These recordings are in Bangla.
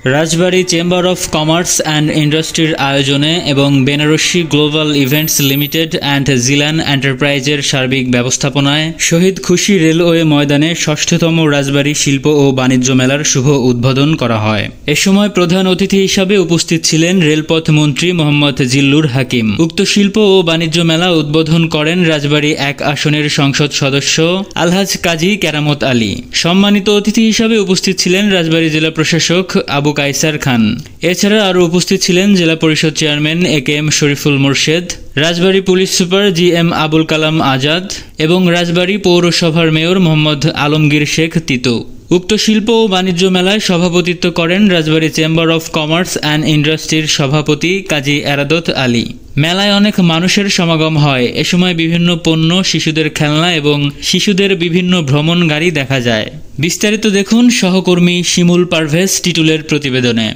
Rajbari chamber of commerce and ইন্ডাস্ট্রির আয়োজনে এবং Banarasi global events limited and Jilan এন্টারপ্রাইজের সার্বিক ব্যবস্থাপনায় শহীদ খুশি রেলওয়ে ময়দানে ষষ্ঠতম রাজবাড়ী শিল্প ও বাণিজ্য মেলার শুভ উদ্বোধন করা হয়। এ সময় প্রধান অতিথি হিসাবে উপস্থিত ছিলেন রেলপথ মন্ত্রী মোহাম্মদ জিল্লুর হাকিম। উক্ত শিল্প ও বাণিজ্য মেলা উদ্বোধন করেন রাজবাড়ী ১ আসনের সংসদ সদস্য আলহাজ কাজী কেরামত আলী। সম্মানিত অতিথি হিসাবে উপস্থিত ছিলেন রাজবাড়ী জেলা প্রশাসক আবু কায়সার খান। এছাড়া আরও উপস্থিত ছিলেন জেলা পরিষদ চেয়ারম্যান এ.কে.এম. শরীফুল মোর্শেদ, রাজবাড়ী police super GM. Abul Kalam Azad এবং রাজবাড়ী পৌরসভার মেয়র মোহাম্মদ আলমগীর শেখ তিতু। উক্ত শিল্প ও বাণিজ্য মেলায় সভাপতিত্ব করেন রাজবাড়ী চেম্বার অফ কমার্স অ্যান্ড ইন্ডাস্ট্রির সভাপতি কাজী এরাদত আলী। মেলায় অনেক মানুষের সমাগম হয়। এ সময় বিভিন্ন পণ্য, শিশুদের খেলনা এবং শিশুদের বিভিন্ন ভ্রমণ গাড়ি দেখা যায়। বিস্তারিত দেখুন সহকর্মী শিমুল পারভেজ টিটুলের প্রতিবেদনে।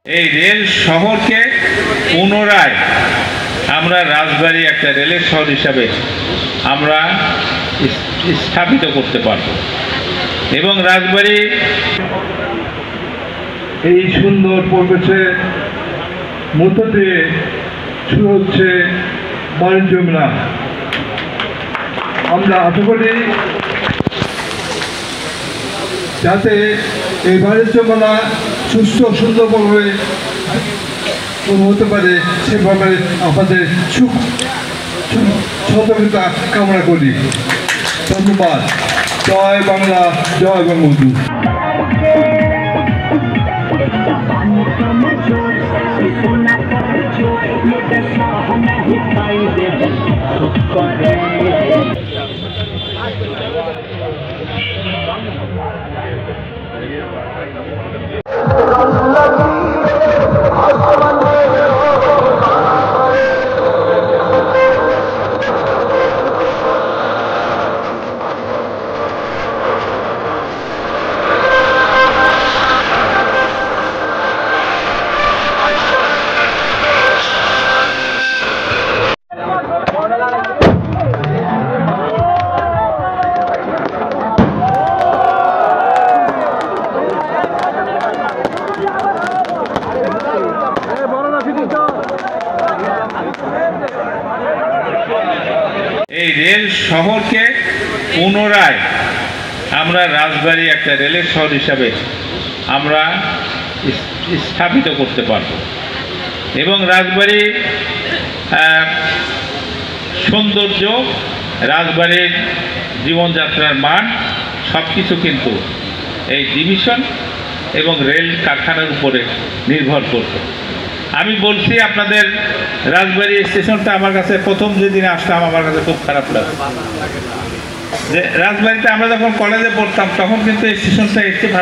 এই রেল শহরকে পুনরায় আমরা রাজবাড়ী একটা রেলের শহর হিসাবে আমরা স্থাপিত করতে পারব এবং রাজবাড়ী এই সুন্দর পরিবেশের মধ্য দিয়ে শুরু হচ্ছে বাণিজ্য মেলা। আমরা আশা করি যাতে এই বাণিজ্য মেলা সুস্থ সুন্দরভাবে হতে পারে সেভাবে আমাদের সুখ সহযোগিতা কামনা করি। ধন্যবাদ। জয় বাংলা, জয় বঙ্গবন্ধু। এই রেল শহরকে পুনরায় আমরা রাজবাড়ী একটা রেলের শহর হিসাবে আমরা স্থাপিত করতে পারব এবং রাজবাড়ী সৌন্দর্য, রাজবাড়ির জীবনযাত্রার মান সব কিছু কিন্তু এই ডিভিশন এবং রেল কারখানার উপরে নির্ভর করবে। আমি বলছি আপনাদের রাজবাড়ী স্টেশনটা আমার কাছে প্রথম যেদিন আসলাম আমার কাছে খুব খারাপ লাগে যে রাজবাড়িতে আমরা যখন কলেজে পড়তাম তখন কিন্তু এই স্টেশনটা এর চেয়ে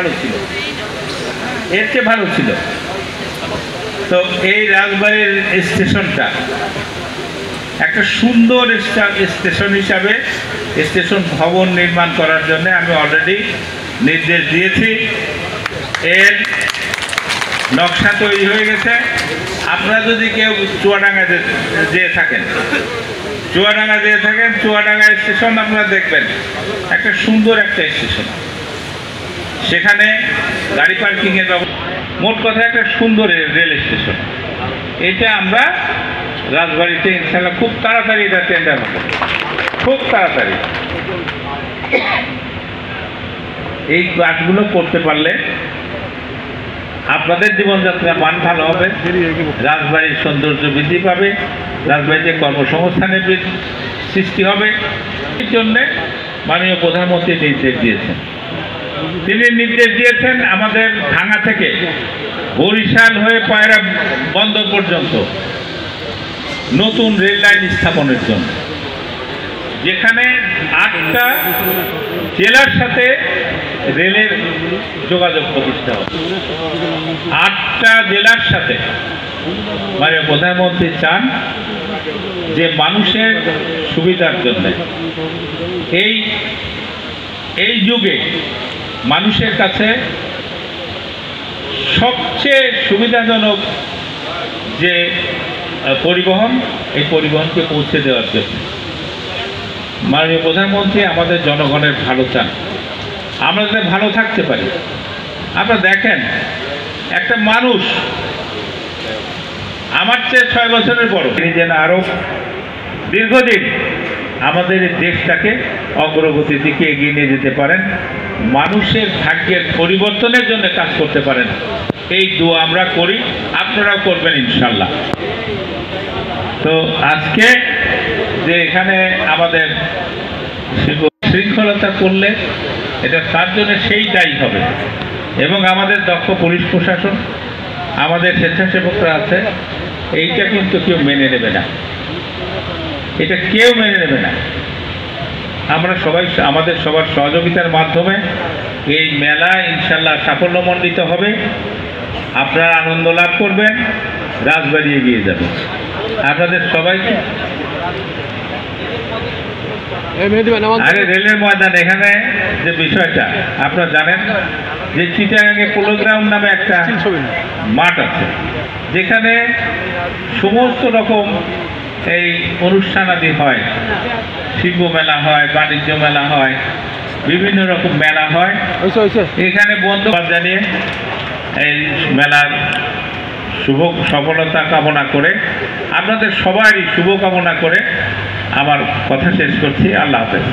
ভালো ছিল। তো এই রাজবাড়ির স্টেশনটা একটা সুন্দর স্টেশন হিসাবে স্টেশন ভবন নির্মাণ করার জন্য আমি অলরেডি নির্দেশ দিয়েছি। এর নকশা তৈরি হয়ে গেছে। আপনারা যদি কেউ চুয়াডাঙ্গা যেয়ে থাকেন, চুয়াডাঙ্গা স্টেশন আপনারা দেখবেন একটা সুন্দর একটা স্টেশন, সেখানে গাড়ি পার্কিংয়ের ব্যবস্থা, মোট কথা একটা সুন্দর রেল স্টেশন। এটা আমরা রাজবাড়িতে ইনশাল্লাহ খুব তাড়াতাড়ি এটা টেন্ডার হবে, খুব তাড়াতাড়ি। এই কাজগুলো করতে পারলে আপনাদের জীবনযাত্রার মান ভালো হবে, রাজবাড়ির সৌন্দর্য বৃদ্ধি পাবে, রাজবাড়িতে কর্মসংস্থানের সৃষ্টি হবে। এই জন্যে মাননীয় প্রধানমন্ত্রী নির্দেশ দিয়েছেন। তিনি নির্দেশ দিয়েছেন আমাদের ভাঙা থেকে বরিশাল হয়ে পায়রা বন্দর পর্যন্ত নতুন রেল লাইন স্থাপনের জন্য, যেখানে 8টা জেলার সাথে রেলের যোগাযোগ প্রতিষ্ঠা হবে। 8টা জেলার সাথে মানে প্রধানমন্ত্রী চান যে মানুষের সুবিধার জন্য এই যুগে মানুষের কাছে সবচেয়ে সুবিধাজনক যে পরিবহন, এই পরিবহনকে পৌঁছে দেওয়ার জন্য মাননীয় প্রধানমন্ত্রী আমাদের জনগণের ভালো চান, আমরা যাতে ভালো থাকতে পারি। আপনারা দেখেন একটা মানুষ আমার চেয়ে 6 বছরের বড়, তিনি যেন আরো দীর্ঘদিন আমাদের দেশটাকে অগ্রগতির দিকে এগিয়ে নিয়ে যেতে পারেন, মানুষের ভাগ্যের পরিবর্তনের জন্য কাজ করতে পারেন, এই দোয়া আমরা করি, আপনারাও করবেন ইনশাল্লাহ। তো আজকে যে এখানে আমাদের শৃঙ্খলতা করলে এটা তার জন্য সেই দায়ী হবে, এবং আমাদের দক্ষ পুলিশ প্রশাসন, আমাদের স্বেচ্ছাসেবকরা আছে, এইটা কিন্তু কেউ মেনে নেবে না, এটা কেউ মেনে নেবে না। আমরা সবাই আমাদের সবার সহযোগিতার মাধ্যমে এই মেলা ইনশাল্লাহ সাফল্যমণ্ডিত হবে, আপনারা আনন্দ লাভ করবেন, রাজবাড়ি এগিয়ে যাবে। আপনাদের সবাইকে আরে রেলের ময়দান এখানে যে বিষয়টা আপনারা জানেন যে চিটাগাঙে পোলো গ্রাউন্ড নামে একটা মাঠ আছে, যেখানে সমস্ত রকম এই অনুষ্ঠানাদি হয়, শিল্প মেলা হয়, বাণিজ্য মেলা হয়, বিভিন্ন রকম মেলা হয়। এখানে বন্ধুবাদ জানিয়ে এই মেলার সফলতা কামনা করে, আপনাদের সবারই শুভকামনা করে আমার কথা শেষ করছি। আল্লাহ হাফেজ।